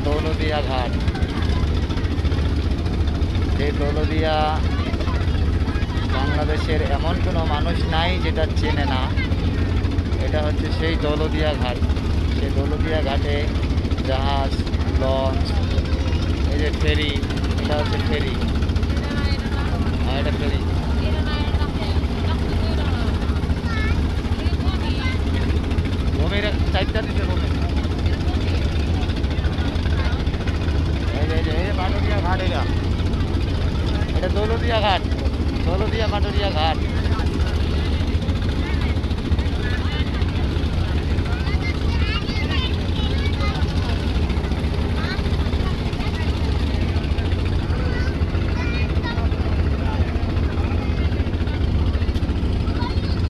দৌলদিয়া ঘাট। যে দৌলদিয়া বাংলাদেশের এমন কোনো মানুষ নাই যেটা চেনে না। এটা হচ্ছে সেই দৌলদিয়া ঘাট। সেই দৌলদিয়া ঘাটে জাহাজ, লঞ্চ, এই যে ফেরি, এটা হচ্ছে ফেরি, আর এটা ফেরি। ভূমির চারটা দিতে ভূমি। এই যে পাটুরিয়া ঘাট, এটা দৌলদিয়া ঘাট, দৌলদিয়া পাটুরিয়া ঘাট।